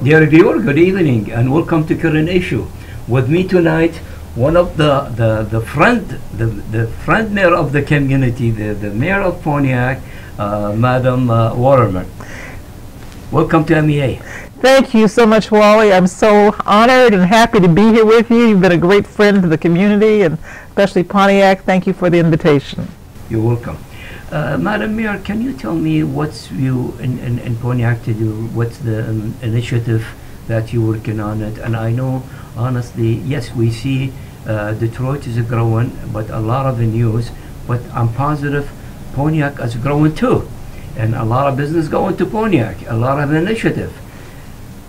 Deirdre, good evening and welcome to Current Issue. With me tonight, one of the friend mayor of the community, the mayor of Pontiac, Madam Waterman. Welcome to MEA. Thank you so much, Wally. I'm so honored and happy to be here with you. You've been a great friend to the community and especially Pontiac. Thank you for the invitation. You're welcome. Madam Mayor, can you tell me what's you in Pontiac to do? What's the initiative that you're working on it? And I know, honestly, yes, we see Detroit is growing, but a lot of the news, but I'm positive Pontiac is growing too. And a lot of business going to Pontiac, a lot of initiative.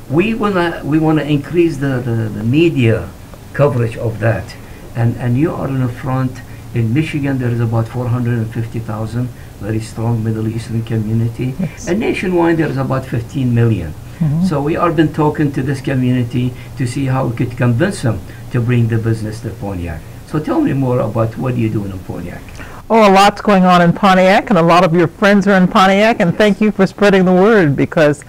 We wanna increase the media coverage of that. And you are in the front. In Michigan, there is about 450,000, very strong Middle Eastern community. Yes. And nationwide, there is about 15 million. Mm-hmm. So we are been talking to this community to see how we could convince them to bring the business to Pontiac. So tell me more about what you're doing in Pontiac. Oh, a lot's going on in Pontiac, and a lot of your friends are in Pontiac, and thank you for spreading the word, because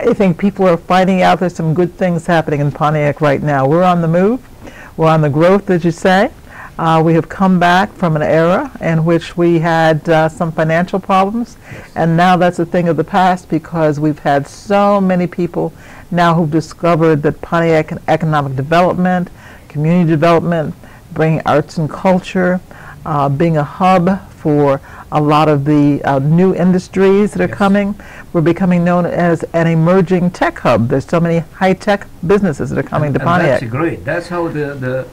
I think people are finding out there's some good things happening in Pontiac right now. We're on the move. We're on the growth, as you say. We have come back from an era in which we had some financial problems, and now that's a thing of the past because we've had so many people now who've discovered that Pontiac economic development, community development, bringing arts and culture, being a hub for a lot of the new industries that are coming. We're becoming known as an emerging tech hub. There's so many high-tech businesses that are coming to Pontiac. That's great. That's how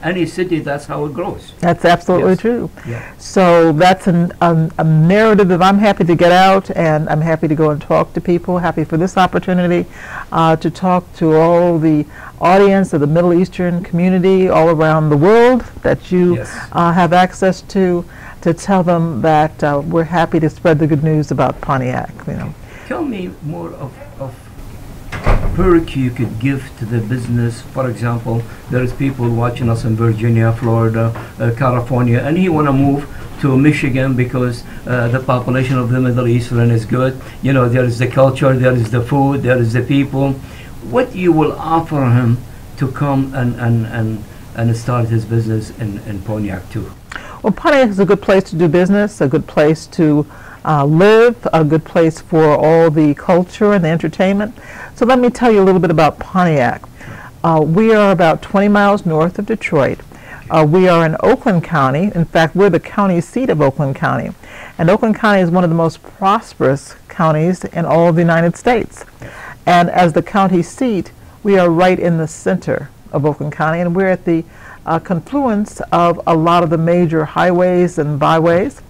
any city, that's how it grows. That's absolutely true. Yeah. So that's a narrative that I'm happy to get out, and I'm happy to go and talk to people, happy for this opportunity to talk to all the audience of the Middle Eastern community all around the world that you have access to tell them that we're happy to spread the good news about Pontiac. You know. Tell me more of perk you could give to the business. For example, there is people watching us in Virginia, Florida, California, and he want to move to Michigan because the population of the Middle Eastern is good. You know, there is the culture, there is the food, there is the people. What you will offer him to come and start his business in Pontiac too? Well, Pontiac is a good place to do business, a good place to live, a good place for all the culture and the entertainment. So let me tell you a little bit about Pontiac. We are about 20 miles north of Detroit. We are in Oakland County. In fact, we're the county seat of Oakland County. And Oakland County is one of the most prosperous counties in all of the United States. And as the county seat, we are right in the center of Oakland County, and we're at the confluence of a lot of the major highways and byways.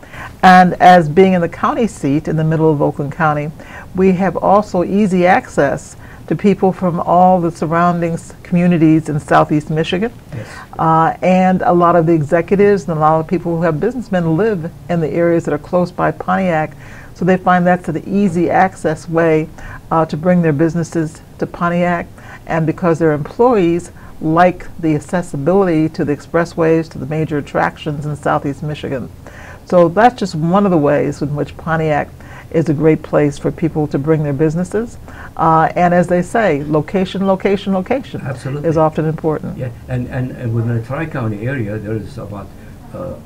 And as being in the county seat in the middle of Oakland County, we have also easy access to people from all the surrounding communities in southeast Michigan. And a lot of the executives and a lot of people who have businessmen live in the areas that are close by Pontiac, so they find that's an easy access way to bring their businesses to Pontiac. And because their employees like the accessibility to the expressways, to the major attractions in southeast Michigan. So that's just one of the ways in which Pontiac is a great place for people to bring their businesses. And as they say, location, location, location is often important. Yeah, and within the Tri-County area, there is about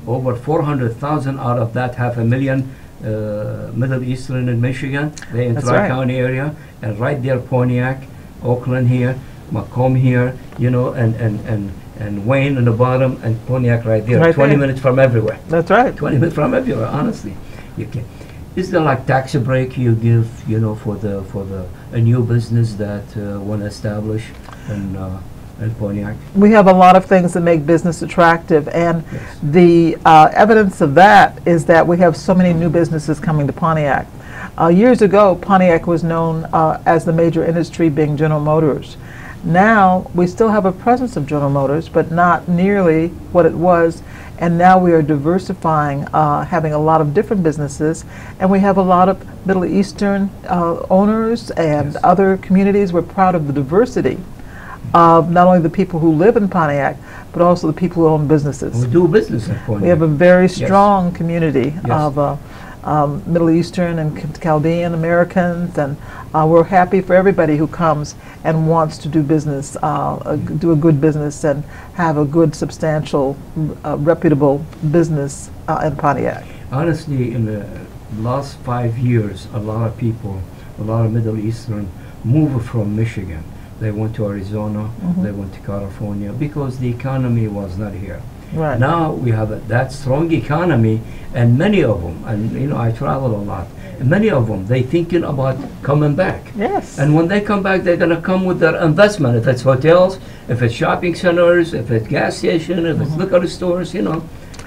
over 400,000 out of that 500,000 Middle Eastern in Michigan. They're in Tri-County area, and right there, Pontiac, Oakland here, Macomb here, you know, and Wayne on the bottom, and Pontiac right there. Right 20 there. minutes from everywhere. That's right. 20 minutes from everywhere, honestly. You can. Is there like tax break you give, you know, for a new business that want to establish in Pontiac? We have a lot of things that make business attractive, and the evidence of that is that we have so many new businesses coming to Pontiac. Years ago, Pontiac was known as the major industry being General Motors. Now, we still have a presence of General Motors, but not nearly what it was. And now we are diversifying, having a lot of different businesses. And we have a lot of Middle Eastern owners and other communities. We're proud of the diversity of not only the people who live in Pontiac, but also the people who own businesses. We do business in Pontiac. We have a very strong community of Middle Eastern and Chaldean Americans, and we're happy for everybody who comes and wants to do business, do a good business and have a good, substantial, reputable business in Pontiac. Honestly, in the last 5 years, a lot of people, a lot of Middle Eastern moved from Michigan. They went to Arizona, they went to California because the economy was not here. Right. Now we have that strong economy, and many of them, and you know, I travel a lot, and many of them, they thinking about coming back. Yes. And when they come back, they're going to come with their investment. If it's hotels, if it's shopping centers, if it's gas station, if it's liquor stores, you know.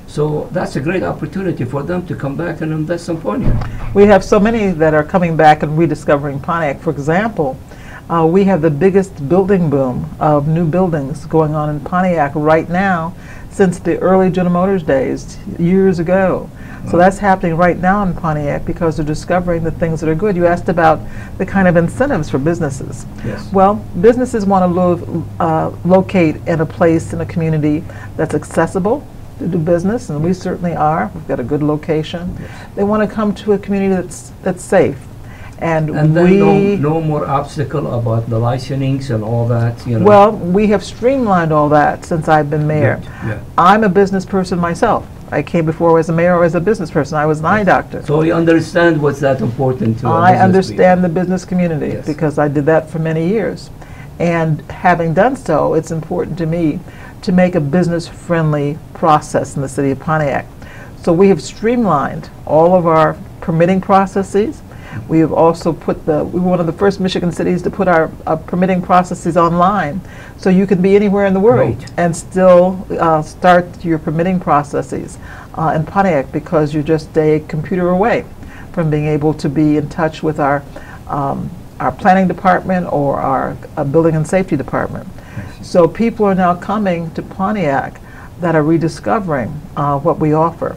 So that's a great opportunity for them to come back and invest in Pontiac. We have so many that are coming back and rediscovering Pontiac. For example, we have the biggest building boom of new buildings going on in Pontiac right now since the early General Motors days, years ago. So that's happening right now in Pontiac because they're discovering the things that are good. You asked about the kind of incentives for businesses. Yes. Well, businesses want to locate in a place, in a community that's accessible to do business, and we certainly are. We've got a good location. Yes. They want to come to a community that's safe. And then no more obstacle about the licensings and all that, you know. Well, we have streamlined all that since I've been mayor. Yeah. I'm a business person myself. I came before as a mayor or as a business person. I was an eye doctor. So you understand what's that important to I understand the business community because I did that for many years. And having done so, it's important to me to make a business-friendly process in the city of Pontiac. So we have streamlined all of our permitting processes. We have also put we were one of the first Michigan cities to put our permitting processes online, so you can be anywhere in the world and still start your permitting processes in Pontiac because you're just a computer away from being able to be in touch with our planning department or our building and safety department. So people are now coming to Pontiac that are rediscovering what we offer,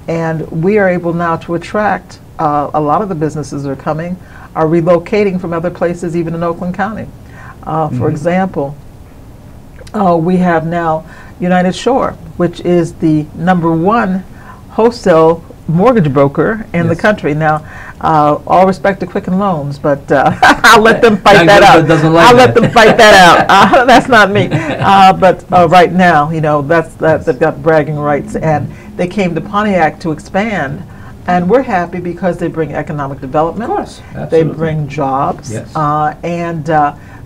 and we are able now to attract a lot of the businesses that are coming are relocating from other places, even in Oakland County. For example, we have now United Shore, which is the #1 wholesale mortgage broker in the country. Now, all respect to Quicken Loans, but I'll let them fight that out. I'll let them fight that out. That's not me. But right now, you know, they've got bragging rights, and they came to Pontiac to expand. And we're happy because they bring economic development. Of course, they bring jobs. Yes. And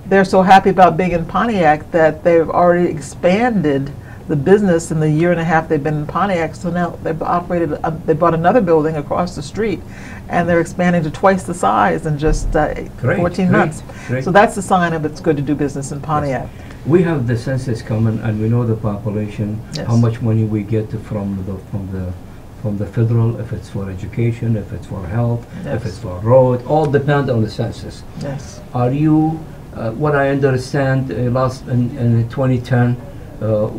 they're so happy about being in Pontiac that they've already expanded the business in the year and a half they've been in Pontiac. So now they've operated, they bought another building across the street, and they're expanding to twice the size in just 14 months. Great. So that's a sign of it's good to do business in Pontiac. Yes. We have the census coming, and we know the population, how much money we get from the federal, if it's for education, if it's for health, if it's for road, all depend on the census. Yes. Are you, what I understand, last in 2010,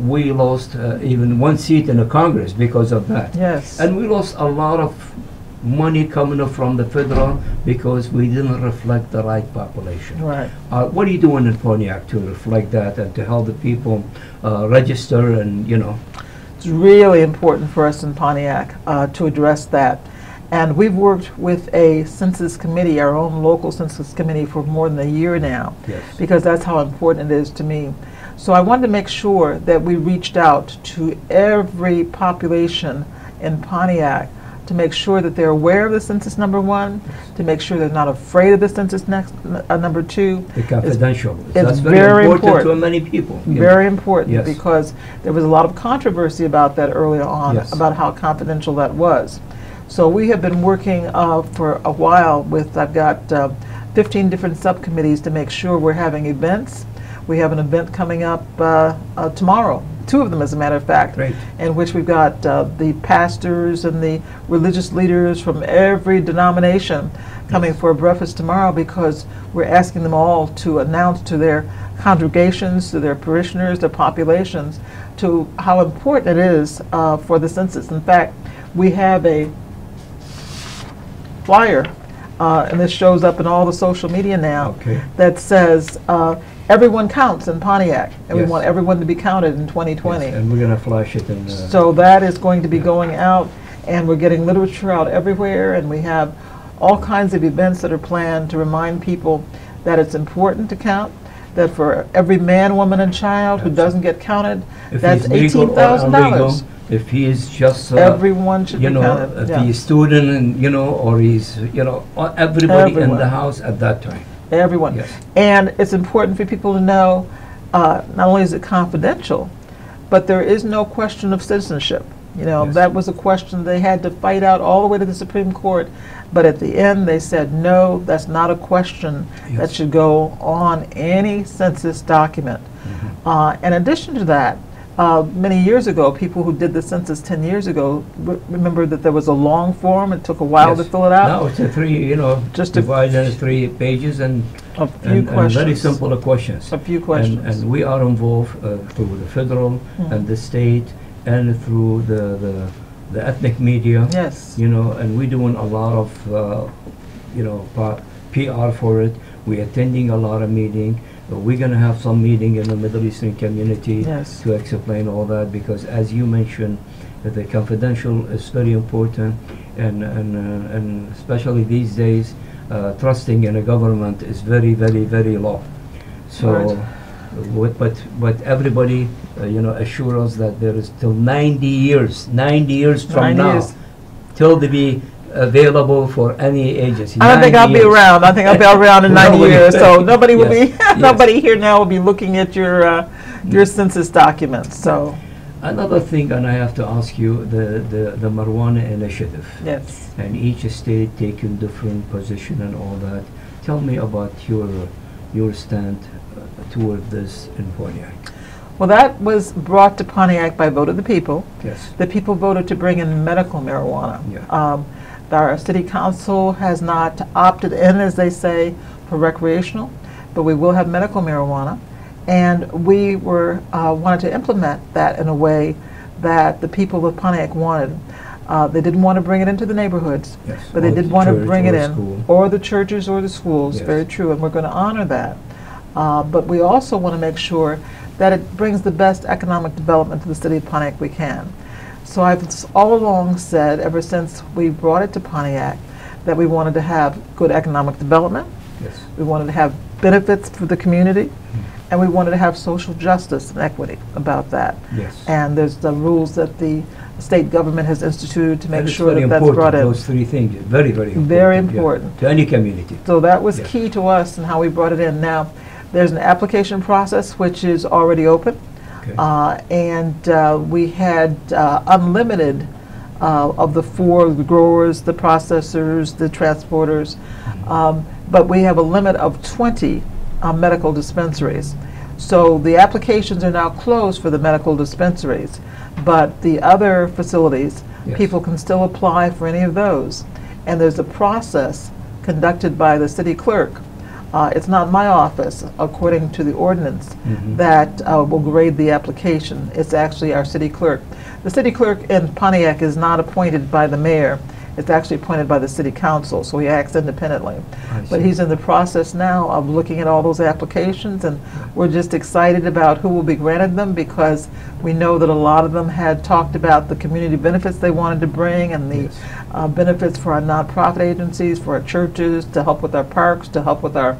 we lost even 1 seat in the Congress because of that. Yes. And we lost a lot of money coming up from the federal because we didn't reflect the right population. Right. What are you doing in Pontiac to reflect that and to help the people register and, you know? It's really important for us in Pontiac to address that. And we've worked with a census committee, our own local census committee, for more than a year now, because that's how important it is to me. So I wanted to make sure that we reached out to every population in Pontiac to make sure that they're aware of the census #1, to make sure they're not afraid of the census #2. The confidential. That's very important to many people. Very important because there was a lot of controversy about that earlier on, about how confidential that was. So we have been working for a while with, I've got 15 different subcommittees to make sure we're having events. We have an event coming up tomorrow, 2 of them as a matter of fact, in which we've got the pastors and the religious leaders from every denomination coming for a breakfast tomorrow, because we're asking them all to announce to their congregations, to their parishioners, their populations, to how important it is for the census. In fact, we have a flyer, and this shows up in all the social media now, that says everyone counts in Pontiac, and we want everyone to be counted in 2020. And we're going to flash it. So that is going to be going out, and we're getting literature out everywhere, and we have all kinds of events that are planned to remind people that it's important to count, that for every man, woman, and child who doesn't get counted, that's $18,000. If he is just everyone should be counted. If he's a student, and or he's everybody in the house at that time. Everyone. Yes. And it's important for people to know, not only is it confidential, but there is no question of citizenship. Yes. That was a question they had to fight out all the way to the Supreme Court, but at the end they said, no, that's not a question that should go on any census document. In addition to that, many years ago, people who did the census 10 years ago remember that there was a long form. It took a while to fill it out. Now it's a three, just divided into 3 pages and a few questions. And very simple questions. A few questions. And we are involved through the federal and the state and through the ethnic media. Yes. And we're doing a lot of PR for it. We're attending a lot of meetings. We're going to have some meeting in the Middle Eastern community to explain all that, because as you mentioned, the confidential is very important, and especially these days, trusting in a government is very, very, very low. So, but everybody, assure us that there is till 90 years from now, till they be available for any agency. I don't think I'll be around. I think I'll be around in 90 years. So nobody will be. Nobody here now will be looking at your census documents. So another thing, and I have to ask you, the marijuana initiative. Yes. And each state taking different position and all that. Tell me about your stand toward this in Pontiac. Well, that was brought to Pontiac by vote of the people. Yes. The people voted to bring in medical marijuana. Yeah. Our city council has not opted in, as they say, for recreational, but we will have medical marijuana. And we wanted to implement that in a way that the people of Pontiac wanted. They didn't want to bring it into the neighborhoods, but they did want to bring it in, or the churches or the schools. Very true, and we're going to honor that. But we also want to make sure that it brings the best economic development to the city of Pontiac we can. So I've all along said, ever since we brought it to Pontiac, that we wanted to have good economic development. Yes. We wanted to have benefits for the community, and we wanted to have social justice and equity about that. Yes. And there's the rules that the state government has instituted to make sure that that's brought in. Those 3 things, very, very important. Very important. To any community. So that was key to us and how we brought it in. Now, there's an application process which is already open. And we had unlimited of the 4, the growers, the processors, the transporters, but we have a limit of 20 medical dispensaries. So the applications are now closed for the medical dispensaries, but the other facilities, people can still apply for any of those. And there's a process conducted by the city clerk. It's not my office, according to the ordinance, that will grade the application. It's actually our city clerk. The city clerk in Pontiac is not appointed by the mayor. It's actually appointed by the city council, so he acts independently. But he's in the process now of looking at all those applications, and we're just excited about who will be granted them, because we know that a lot of them had talked about the community benefits they wanted to bring, and the benefits for our nonprofit agencies, for our churches, to help with our parks, to help with our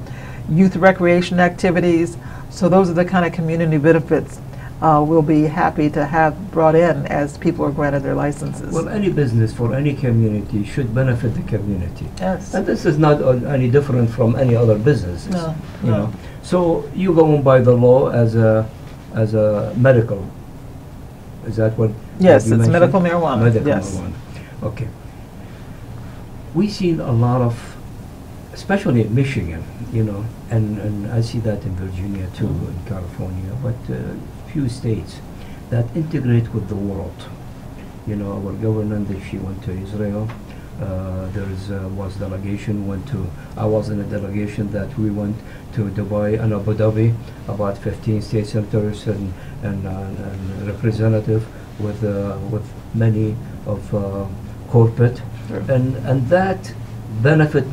youth recreation activities. So those are the kind of community benefits we'll be happy to have brought in as people are granted their licenses. Well, any business for any community should benefit the community. Yes. And this is not any different from any other businesses. No. You know. So you go by the law as a medical. Is that what? Yes, you it's mentioned? medical marijuana. Medical Yes. marijuana. Okay. We see a lot of, especially in Michigan, you know, and I see that in Virginia too, in California, but few states that integrate with the world. You know, our governor, she went to Israel. Was delegation went to. I was in a delegation that we went to Dubai and Abu Dhabi, about 15 state senators and representative with many of corporate, and that benefit.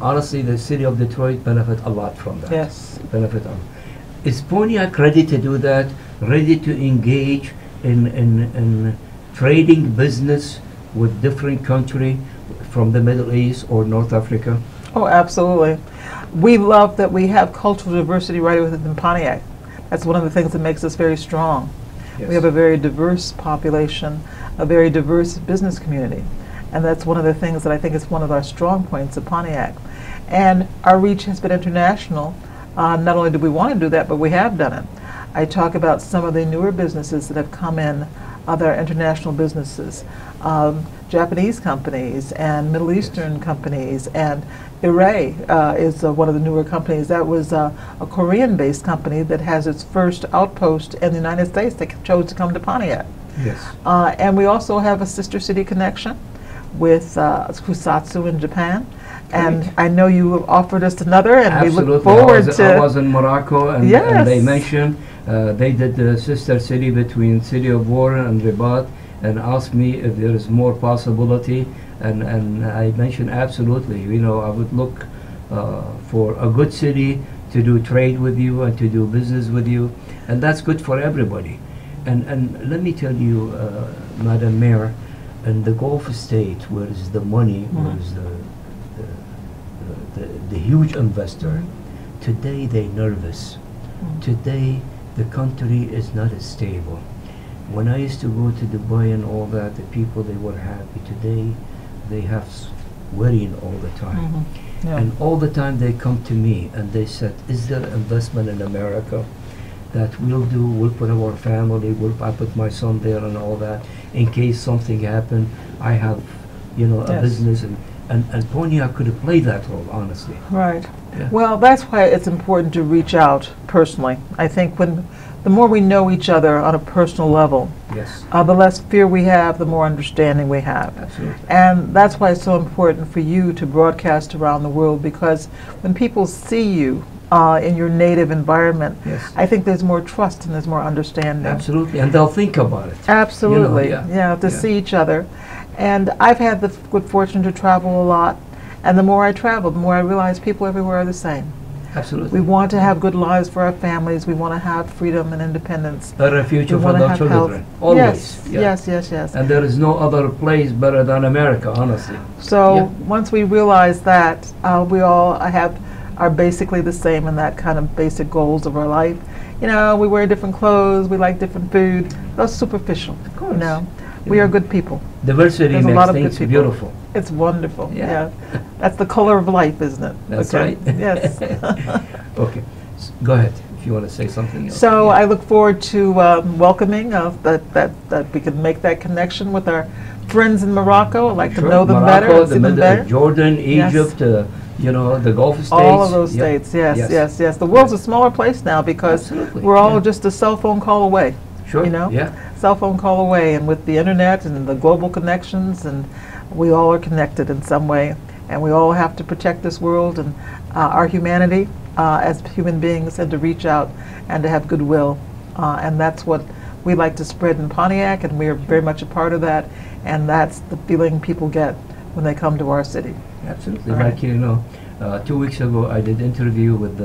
Honestly, the city of Detroit benefit a lot from that. Yes. Benefit. Is Pontiac ready to do that? Ready to engage in trading business with different country from the Middle East or North Africa? Oh, absolutely. We love that we have cultural diversity right within Pontiac. That's one of the things that makes us very strong. Yes. We have a very diverse population, a very diverse business community. And that's one of the things that I think is one of our strong points of Pontiac. And our reach has been international. Not only do we want to do that, but we have done it. I talk about some of the newer businesses that have come in, other international businesses, Japanese companies and Middle Eastern companies, and Array is one of the newer companies. That was a Korean-based company that has its first outpost in the United States that chose to come to Pontiac. Yes. And we also have a sister city connection with Kusatsu in Japan. And Great. I know you have offered us another, and Absolutely. we look forward to. I was in Morocco, and, Yes. and they mentioned they did the sister city between city of Warren and Rabat, and asked me if there is more possibility, and I mentioned absolutely. You know, I would look for a good city to do trade with you and to do business with you, and that's good for everybody. And let me tell you, Madam Mayor, in the Gulf state, where is the money, where is the huge investor, today they nervous. Today the country is not as stable. When I used to go to Dubai and all that, the people, they were happy. Today they have worrying all the time. Yeah. And all the time they come to me and they said, is there investment in America that we'll put our family, I put my son there and all that, in case something happened, I have, you know, a Yes. business, and Pontiac could have played that role, honestly. Right. Yeah. Well, that's why it's important to reach out personally. I think the more we know each other on a personal level, Yes, the less fear we have, the more understanding we have. absolutely. And that's why it's so important for you to broadcast around the world, because when people see you in your native environment, Yes. I think there's more trust and there's more understanding. Absolutely, and they'll think about it. Absolutely. You know, yeah. To see each other. And I've had the good fortune to travel a lot, and the more I travel, the more I realize people everywhere are the same. Absolutely. We want to have good lives for our families. We want to have freedom and independence. Better future We for want to their have children. health. Always. Yes, yeah. yes. And there is no other place better than America, honestly. So Yeah. once we realize that, we all are basically the same in that kind of basic goals of our life. You know, we wear different clothes, we like different food. That's superficial. Of course. You know, You we know. are good people. Diversity There's a makes lot of good things people. beautiful. It's wonderful. Yeah. That's the color of life, isn't it? That's Okay. right. Yes. Okay, go ahead if you want to say something else. So Yeah. I look forward to welcoming that we can make that connection with our friends in Morocco. I'd like to Sure. know them Morocco, better, the see them Middle- better. Jordan, Yes. Egypt, you know, the Gulf states. All of those Yeah. states, yes, Yes. yes. The world's a smaller place now because Absolutely, we're all yeah. just a cell phone call away. Sure, You know? yeah. Cell phone call away, and with the internet and the global connections, and we all are connected in some way, and we all have to protect this world and our humanity as human beings, and to reach out and to have goodwill, and that's what we like to spread in Pontiac, and we are very much a part of that, and that's the feeling people get when they come to our city. Absolutely. All right. Like, you know, 2 weeks ago I did interview with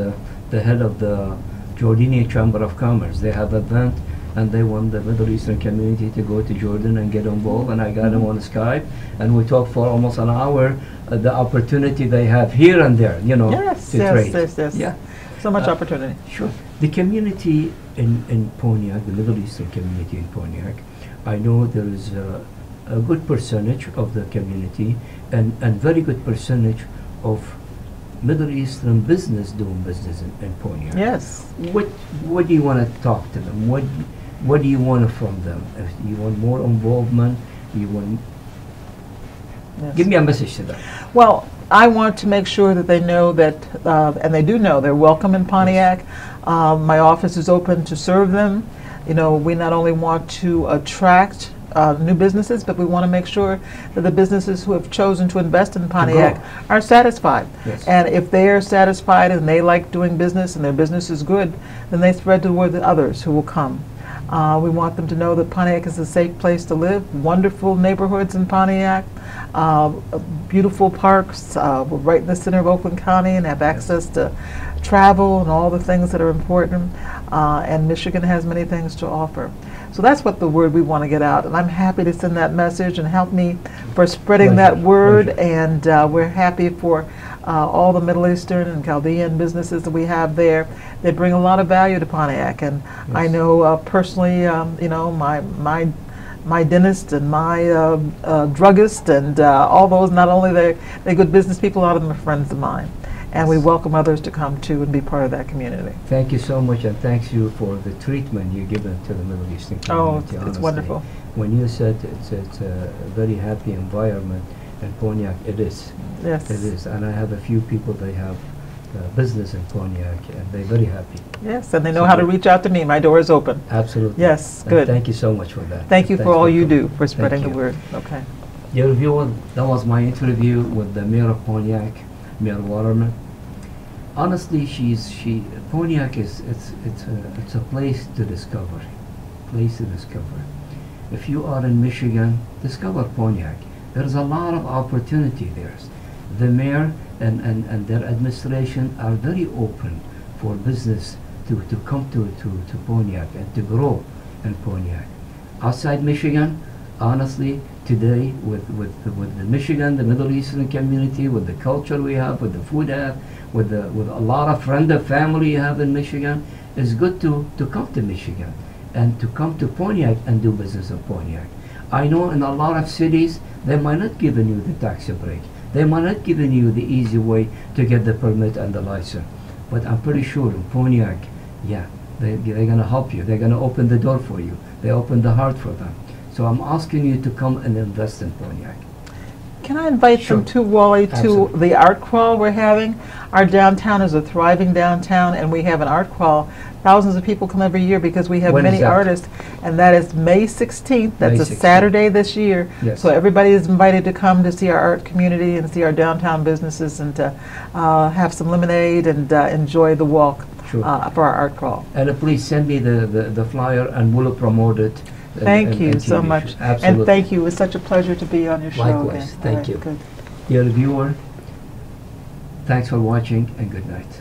the head of the Jordanian Chamber of Commerce. They have an event and they want the Middle Eastern community to go to Jordan and get involved, and I got them on Skype and we talked for almost an hour the opportunity they have here and there, you know, Yes, to yes, trade. yes. Yeah. So much Uh, opportunity. Sure. The community in Pontiac, the Middle Eastern community in Pontiac, I know there is a good percentage of the community and very good percentage of Middle Eastern business doing business in Pontiac. Yes. What do you want to talk to them? What do you want from them? If you want more involvement, you want. Yes. Give me a message to them. Well, I want to make sure that they know that, and they do know, they're welcome in Pontiac. My office is open to serve them. You know, we not only want to attract new businesses, but we want to make sure that the businesses who have chosen to invest in Pontiac are satisfied. Yes. And if they are satisfied and they like doing business and their business is good, then they spread the word to others who will come. We want them to know that Pontiac is a safe place to live, wonderful neighborhoods in Pontiac, beautiful parks. We're right in the center of Oakland County and have access to travel and all the things that are important. And Michigan has many things to offer. So that's what the word we want to get out, and I'm happy to send that message and help me for spreading Pleasure, that word. pleasure. And we're happy for all the Middle Eastern and Chaldean businesses that we have there. They bring a lot of value to Pontiac, and I Yes. know personally, you know, my dentist and my druggist and all those, not only they're good business people, a lot of them are friends of mine. And we Yes. welcome others to come too and be part of that community. Thank you so much, and thanks you for the treatment you given to the Middle Eastern Oh, community. it's honestly. wonderful. When you said it's a very happy environment in Pontiac, it is. Yes. It is, and I have a few people that have business in Pontiac, and they're very happy. Yes, and they know how to reach out to me. My door is open. Absolutely. Yes, And good. thank you so much for that. Thank you Thanks for all you coming. do for spreading the Thank you. word. Okay. Dear viewer, that was my interview with the mayor of Pontiac, Mayor Waterman. Honestly, Pontiac it's a place to discover. Place to discover. If you are in Michigan, discover Pontiac. There's a lot of opportunity there. The mayor and their administration are very open for business to come to Pontiac and to grow in Pontiac. Outside Michigan, honestly, today with the Michigan, the Middle Eastern community, with the culture we have, with the food we have, with a lot of friend and family you have in Michigan, it's good to come to Michigan and to come to Pontiac and do business in Pontiac. I know in a lot of cities they might not giving you the taxi break. They might not giving you the easy way to get the permit and the license. But I'm pretty sure in Pontiac, yeah, they're going to help you. They're going to open the door for you. They open the heart for them. So I'm asking you to come and invest in Pontiac. Can I invite Sure. them too, Wally, to Absolutely. the art crawl we're having? Our downtown is a thriving downtown, and we have an art crawl. Thousands of people come every year because we have When is many that? artists, and that is May 16th. That's May a 16th. Saturday this year. Yes. So everybody is invited to come to see our art community and see our downtown businesses and to have some lemonade and enjoy the walk Sure. for our art crawl. And please send me the flyer and we'll promote it. Thank you so TV much. show. Absolutely. And thank you. It was such a pleasure to be on your show Likewise. again. Thank All right, you. Good. Dear viewer, thanks for watching and good night.